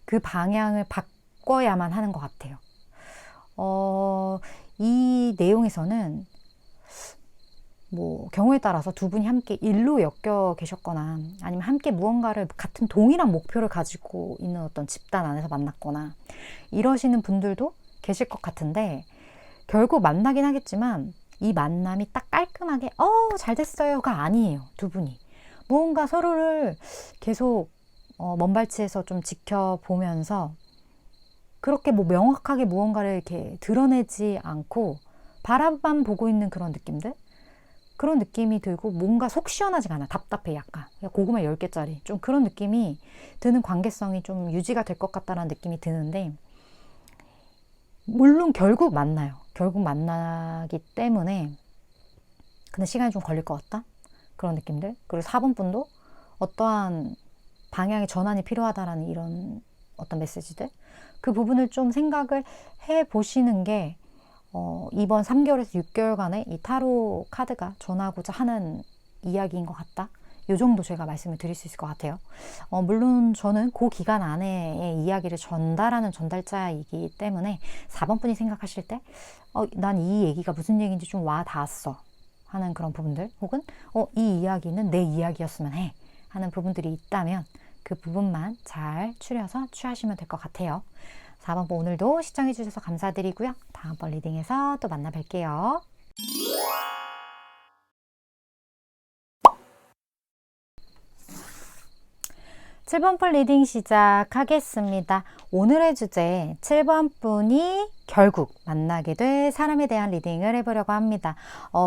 그 방향을 바꿔야만 하는 것 같아요. 이 내용에서는 뭐 경우에 따라서 두 분이 함께 일로 엮여 계셨거나 아니면 함께 무언가를 같은 동일한 목표를 가지고 있는 어떤 집단 안에서 만났거나 이러시는 분들도 계실 것 같은데 결국 만나긴 하겠지만 이 만남이 딱 깔끔하게 잘 됐어요가 아니에요. 두 분이 무언가 서로를 계속 먼발치에서 좀 지켜보면서 그렇게 뭐 명확하게 무언가를 이렇게 드러내지 않고 바라만 보고 있는 그런 느낌들, 그런 느낌이 들고 뭔가 속 시원하지가 않아. 답답해. 약간 고구마 10개짜리 좀 그런 느낌이 드는 관계성이 좀 유지가 될 것 같다는 느낌이 드는데 물론 결국 만나요. 결국 만나기 때문에 근데 시간이 좀 걸릴 것 같다? 그런 느낌들. 그리고 4번 분도 어떠한 방향의 전환이 필요하다라는 이런 어떤 메시지들, 그 부분을 좀 생각을 해보시는 게 이번 3개월에서 6개월간의 이 타로 카드가 전하고자 하는 이야기인 것 같다. 이 정도 제가 말씀을 드릴 수 있을 것 같아요. 물론 저는 그 기간 안에의 이야기를 전달하는 전달자이기 때문에 4번 분이 생각하실 때 난 이 얘기가 무슨 얘기인지 좀 와 닿았어 하는 그런 부분들, 혹은 이 이야기는 내 이야기였으면 해 하는 부분들이 있다면 그 부분만 잘 추려서 취하시면 될 것 같아요. 4번 분 오늘도 시청해 주셔서 감사드리고요. 다음번 리딩에서 또 만나 뵐게요. (7번) 분 리딩 시작하겠습니다. 오늘의 주제 7번 분이 결국 만나게 될 사람에 대한 리딩을 해보려고 합니다.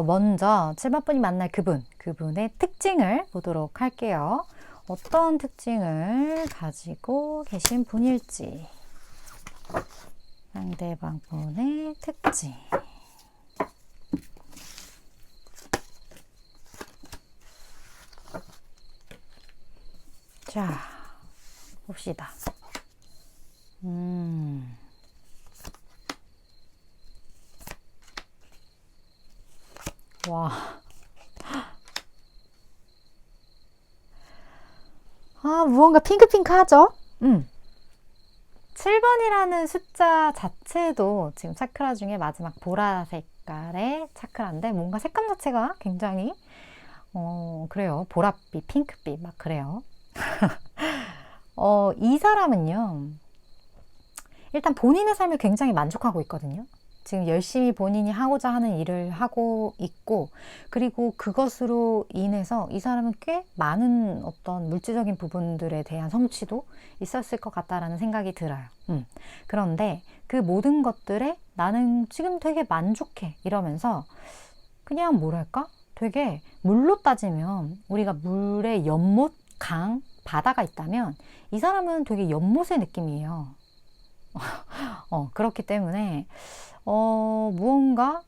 먼저 7번 분이 만날 그분의 특징을 보도록 할게요. 어떤 특징을 가지고 계신 분일지, 상대방 분의 특징. 자, 봅시다. 와. 무언가 핑크핑크하죠? 7번이라는 숫자 자체도 지금 차크라 중에 마지막 보라 색깔의 차크라인데 뭔가 색감 자체가 굉장히 그래요. 보랏빛, 핑크빛 막 그래요. 이 사람은요, 일단 본인의 삶을 굉장히 만족하고 있거든요. 지금 열심히 본인이 하고자 하는 일을 하고 있고, 그리고 그것으로 인해서 이 사람은 꽤 많은 어떤 물질적인 부분들에 대한 성취도 있었을 것 같다라는 생각이 들어요. 그런데 그 모든 것들에 나는 지금 되게 만족해 이러면서 그냥 뭐랄까? 되게 물로 따지면 우리가 물에 연못, 강, 바다가 있다면 이 사람은 되게 연못의 느낌이에요. 그렇기 때문에 무언가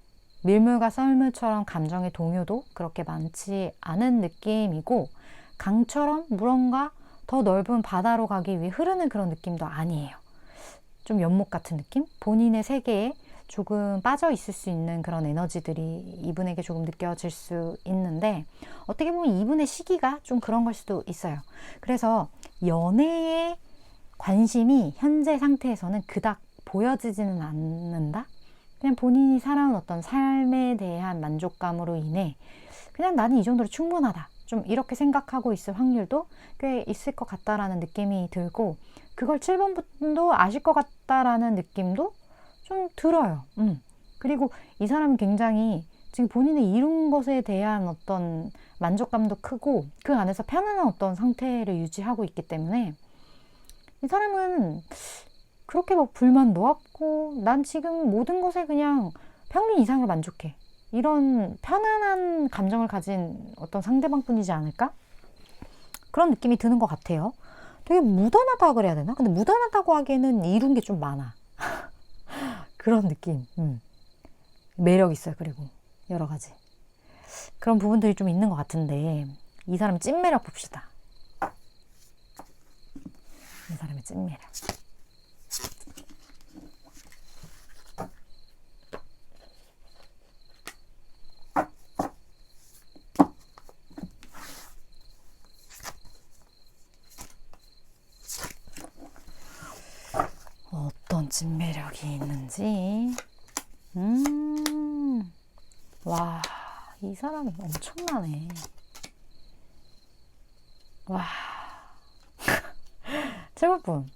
밀물과 썰물처럼 감정의 동요도 그렇게 많지 않은 느낌이고, 강처럼 무언가 더 넓은 바다로 가기 위해 흐르는 그런 느낌도 아니에요. 좀 연못 같은 느낌? 본인의 세계에 조금 빠져 있을 수 있는 그런 에너지들이 이분에게 조금 느껴질 수 있는데, 어떻게 보면 이분의 시기가 좀 그런 걸 수도 있어요. 그래서 연애에 관심이 현재 상태에서는 그닥 보여지지는 않는다? 그냥 본인이 살아온 어떤 삶에 대한 만족감으로 인해 그냥 나는 이 정도로 충분하다, 좀 이렇게 생각하고 있을 확률도 꽤 있을 것 같다라는 느낌이 들고, 그걸 7번 분도 아실 것 같다라는 느낌도 좀 들어요. 그리고 이 사람은 굉장히 지금 본인이 이룬 것에 대한 어떤 만족감도 크고, 그 안에서 편안한 어떤 상태를 유지하고 있기 때문에 이 사람은 그렇게 막 불만도 없고, 난 지금 모든 것에 그냥 평균 이상으로 만족해, 이런 편안한 감정을 가진 어떤 상대방뿐이지 않을까? 그런 느낌이 드는 것 같아요. 되게 무던하다 그래야 되나? 근데 무던하다고 하기에는 이룬 게 좀 많아. 그런 느낌. 매력 있어요. 그리고 여러 가지 그런 부분들이 좀 있는 것 같은데, 이 사람의 찐매력 봅시다. 이 사람의 찐매력. 어떤 찐매력이 있는지. 와, 이 사람이 엄청나네. 와. 7번.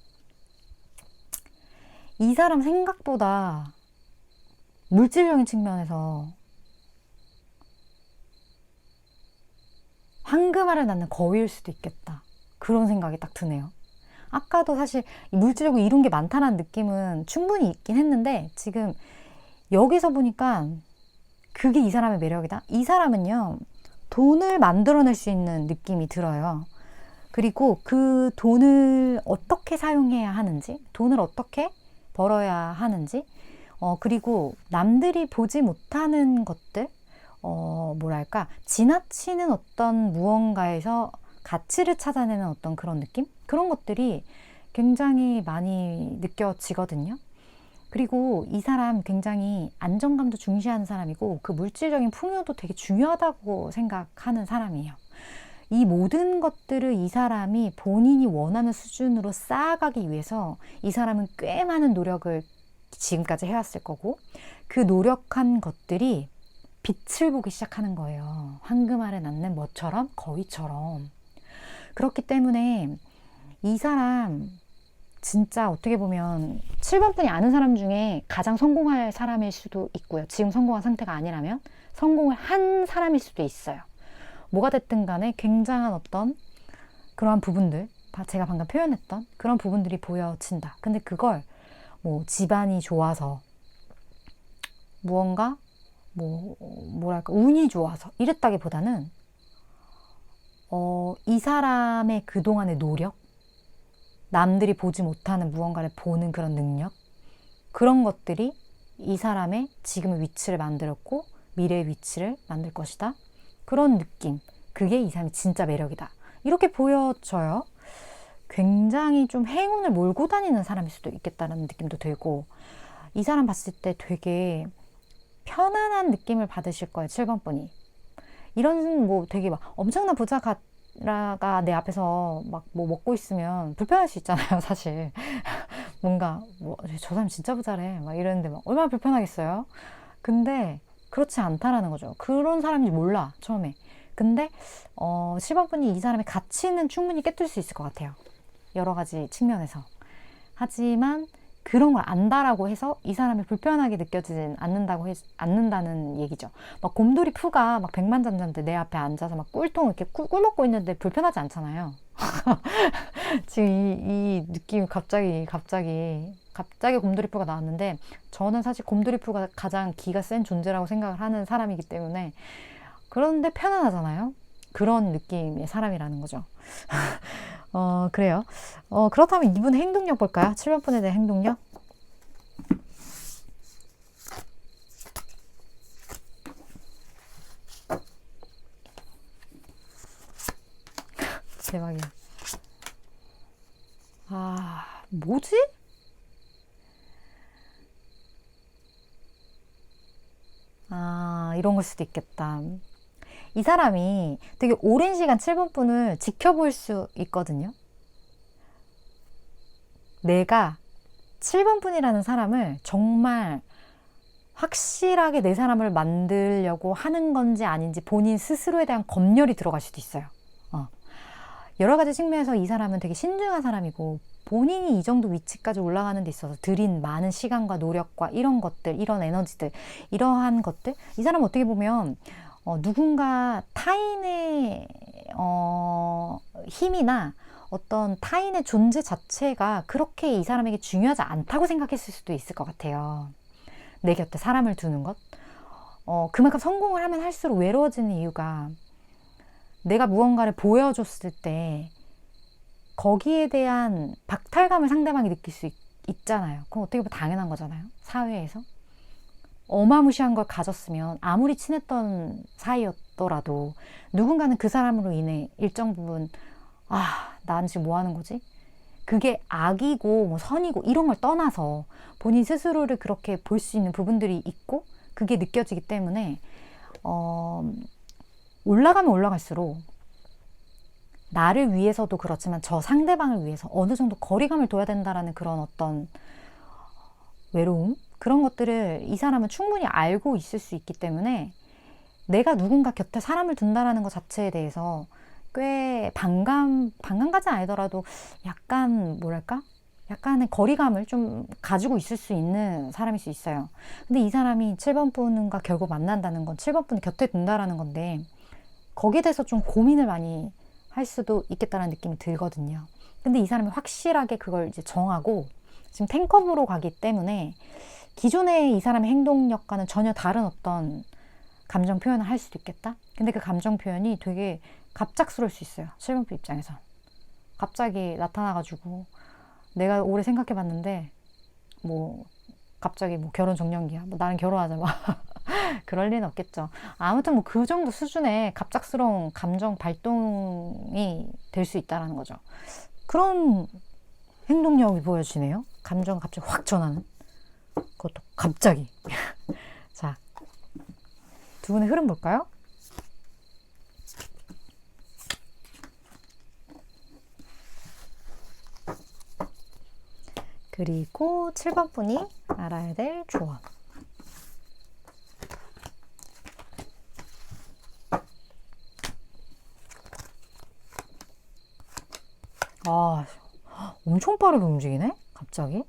이 사람 생각보다 물질적인 측면에서 황금알을 낳는 거위일 수도 있겠다, 그런 생각이 딱 드네요. 아까도 사실 물질적으로 이룬 게 많다는 느낌은 충분히 있긴 했는데, 지금 여기서 보니까 그게 이 사람의 매력이다. 이 사람은요, 돈을 만들어낼 수 있는 느낌이 들어요. 그리고 그 돈을 어떻게 사용해야 하는지, 돈을 어떻게 벌어야 하는지, 그리고 남들이 보지 못하는 것들, 뭐랄까, 지나치는 어떤 무언가에서 가치를 찾아내는 어떤 그런 느낌? 그런 것들이 굉장히 많이 느껴지거든요. 그리고 이 사람 굉장히 안정감도 중시하는 사람이고, 그 물질적인 풍요도 되게 중요하다고 생각하는 사람이에요. 이 모든 것들을 이 사람이 본인이 원하는 수준으로 쌓아가기 위해서 이 사람은 꽤 많은 노력을 지금까지 해왔을 거고, 그 노력한 것들이 빛을 보기 시작하는 거예요. 황금알에 낳는 뭐처럼, 거위처럼. 그렇기 때문에 이 사람 진짜 어떻게 보면 7번 분이 아는 사람 중에 가장 성공할 사람일 수도 있고요. 지금 성공한 상태가 아니라면 성공을 한 사람일 수도 있어요. 뭐가 됐든 간에 굉장한 어떤 그러한 부분들, 제가 방금 표현했던 그런 부분들이 보여진다. 근데 그걸 뭐 집안이 좋아서, 무언가 뭐랄까 운이 좋아서 이랬다기보다는 이 사람의 그동안의 노력, 남들이 보지 못하는 무언가를 보는 그런 능력, 그런 것들이 이 사람의 지금의 위치를 만들었고 미래의 위치를 만들 것이다, 그런 느낌. 그게 이 사람의 진짜 매력이다, 이렇게 보여져요. 굉장히 좀 행운을 몰고 다니는 사람일 수도 있겠다는 느낌도 들고, 이 사람 봤을 때 되게 편안한 느낌을 받으실 거예요. 7번 분이. 이런 뭐 되게 막 엄청난 부자가 내 앞에서 막 뭐 먹고 있으면 불편할 수 있잖아요, 사실. 뭔가 뭐 저 사람 진짜 부자래 막 이러는데 막 얼마나 불편하겠어요. 근데 그렇지 않다라는 거죠. 그런 사람인지 몰라, 처음에. 근데 10번 분이 이 사람의 가치는 충분히 깨뜨릴 수 있을 것 같아요, 여러 가지 측면에서. 하지만 그런 걸 안다라고 해서 이 사람이 불편하게 느껴지진 않는다는 얘기죠. 막 곰돌이 푸가 막 백만장자인데 내 앞에 앉아서 막 꿀통 이렇게 꿀 먹고 있는데 불편하지 않잖아요. 지금 이 느낌이 갑자기 곰돌이 푸가 나왔는데, 저는 사실 곰돌이 푸가 가장 기가 센 존재라고 생각을 하는 사람이기 때문에, 그런데 편안하잖아요. 그런 느낌의 사람이라는 거죠. 그래요. 그렇다면 이분의 행동력 볼까요? 7번 분에 대한 행동력. 대박이야. 아, 뭐지? 아, 이런 걸 수도 있겠다. 이 사람이 되게 오랜 시간 7번 분을 지켜볼 수 있거든요. 내가 7번 분이라는 사람을 정말 확실하게 내 사람을 만들려고 하는 건지 아닌지 본인 스스로에 대한 검열이 들어갈 수도 있어요. 여러 가지 측면에서 이 사람은 되게 신중한 사람이고 본인이 이 정도 위치까지 올라가는 데 있어서 들인 많은 시간과 노력과 이런 것들, 이런 에너지들, 이러한 것들, 이 사람은 어떻게 보면 누군가 타인의 힘이나 어떤 타인의 존재 자체가 그렇게 이 사람에게 중요하지 않다고 생각했을 수도 있을 것 같아요. 내 곁에 사람을 두는 것. 그만큼 성공을 하면 할수록 외로워지는 이유가 내가 무언가를 보여줬을 때 거기에 대한 박탈감을 상대방이 느낄 수 있잖아요. 그럼 어떻게 보면 당연한 거잖아요. 사회에서. 어마무시한 걸 가졌으면 아무리 친했던 사이였더라도 누군가는 그 사람으로 인해 일정 부분 난 지금 뭐 하는 거지? 그게 악이고 뭐 선이고 이런 걸 떠나서 본인 스스로를 그렇게 볼 수 있는 부분들이 있고 그게 느껴지기 때문에 올라가면 올라갈수록 나를 위해서도 그렇지만 저 상대방을 위해서 어느 정도 거리감을 둬야 된다라는 그런 어떤 외로움? 그런 것들을 이 사람은 충분히 알고 있을 수 있기 때문에 내가 누군가 곁에 사람을 둔다라는 것 자체에 대해서 꽤 반감까지는 아니더라도 약간 뭐랄까? 약간의 거리감을 좀 가지고 있을 수 있는 사람일 수 있어요. 근데 이 사람이 7번 분과 결국 만난다는 건 7번 분이 곁에 둔다라는 건데 거기에 대해서 좀 고민을 많이 할 수도 있겠다는 느낌이 들거든요. 근데 이 사람이 확실하게 그걸 이제 정하고 지금 탱커으로 가기 때문에 기존의 이 사람의 행동력과는 전혀 다른 어떤 감정 표현을 할 수도 있겠다? 근데 그 감정 표현이 되게 갑작스러울 수 있어요. 7번 분 입장에선. 갑자기 나타나가지고 내가 오래 생각해봤는데 뭐 갑자기 뭐 결혼 정년기야. 뭐 나랑 결혼하자. 막 그럴 리는 없겠죠. 아무튼 뭐 그 정도 수준의 갑작스러운 감정 발동이 될 수 있다는 거죠. 그런 행동력이 보여지네요. 감정이 갑자기 확 전하는. 그것도 갑자기. 자, 두 분의 흐름 볼까요? 그리고 7번 분이 알아야 될 조언. 엄청 빠르게 움직이네? 갑자기?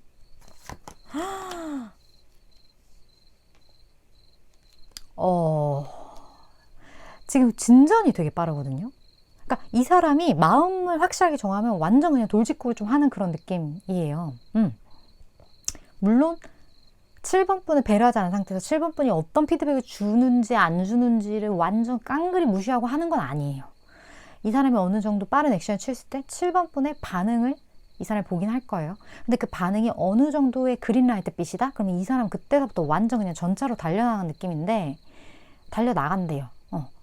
지금 진전이 되게 빠르거든요? 그러니까 이 사람이 마음을 확실하게 정하면 완전 그냥 돌직구를 좀 하는 그런 느낌이에요. 물론 7번 분을 배려하지 않은 상태에서 7번 분이 어떤 피드백을 주는지 안 주는지를 완전 깡그리 무시하고 하는 건 아니에요. 이 사람이 어느 정도 빠른 액션을 취했을 때 7번 분의 반응을 이 사람이 보긴 할 거예요. 근데 그 반응이 어느 정도의 그린라이트 빛이다? 그러면 이 사람은 그때부터 완전 그냥 전차로 달려나가는 느낌인데 달려나간대요.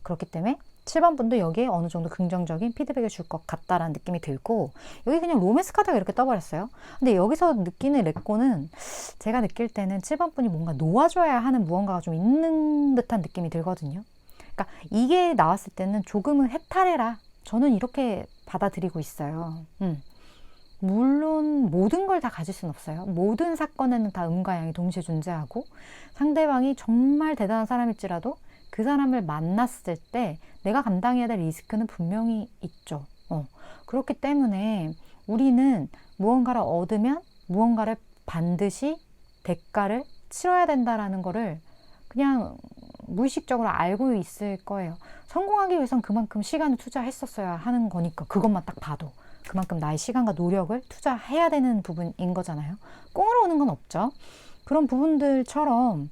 그렇기 때문에 7번 분도 여기에 어느 정도 긍정적인 피드백을 줄 것 같다라는 느낌이 들고 여기 그냥 로맨스 카드가 이렇게 떠버렸어요. 근데 여기서 느끼는 레꼬는 제가 느낄 때는 7번 분이 뭔가 놓아줘야 하는 무언가가 좀 있는 듯한 느낌이 들거든요. 그러니까 이게 나왔을 때는 조금은 해탈해라. 저는 이렇게 받아들이고 있어요. 물론 모든 걸 다 가질 수는 없어요. 모든 사건에는 다 음과 양이 동시에 존재하고 상대방이 정말 대단한 사람일지라도 그 사람을 만났을 때 내가 감당해야 될 리스크는 분명히 있죠. 그렇기 때문에 우리는 무언가를 얻으면 무언가를 반드시 대가를 치러야 된다라는 거를 그냥 무의식적으로 알고 있을 거예요. 성공하기 위해선 그만큼 시간을 투자했었어야 하는 거니까 그것만 딱 봐도 그만큼 나의 시간과 노력을 투자해야 되는 부분인 거잖아요. 꽁으로 오는 건 없죠. 그런 부분들처럼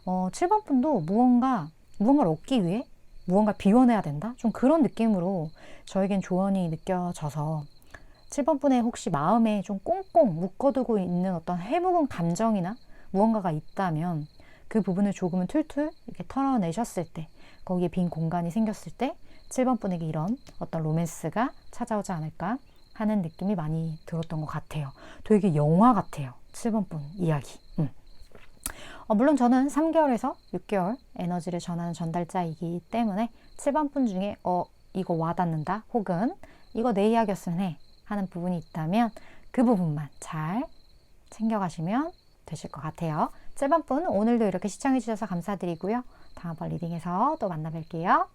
7번 분도 무언가를 얻기 위해 무언가를 비워내야 된다? 좀 그런 느낌으로 저에겐 조언이 느껴져서 7번 분의 혹시 마음에 좀 꽁꽁 묶어두고 있는 어떤 해묵은 감정이나 무언가가 있다면 그 부분을 조금은 툴툴 이렇게 털어내셨을 때, 거기에 빈 공간이 생겼을 때 7번 분에게 이런 어떤 로맨스가 찾아오지 않을까 하는 느낌이 많이 들었던 것 같아요. 되게 영화 같아요. 7번 분 이야기. 물론 저는 3개월에서 6개월 에너지를 전하는 전달자이기 때문에 7번 분 중에 이거 와닿는다, 혹은 이거 내 이야기였으면 해 하는 부분이 있다면 그 부분만 잘 챙겨가시면 되실 것 같아요. 7번 분 오늘도 이렇게 시청해 주셔서 감사드리고요. 다음번 리딩에서 또 만나 뵐게요.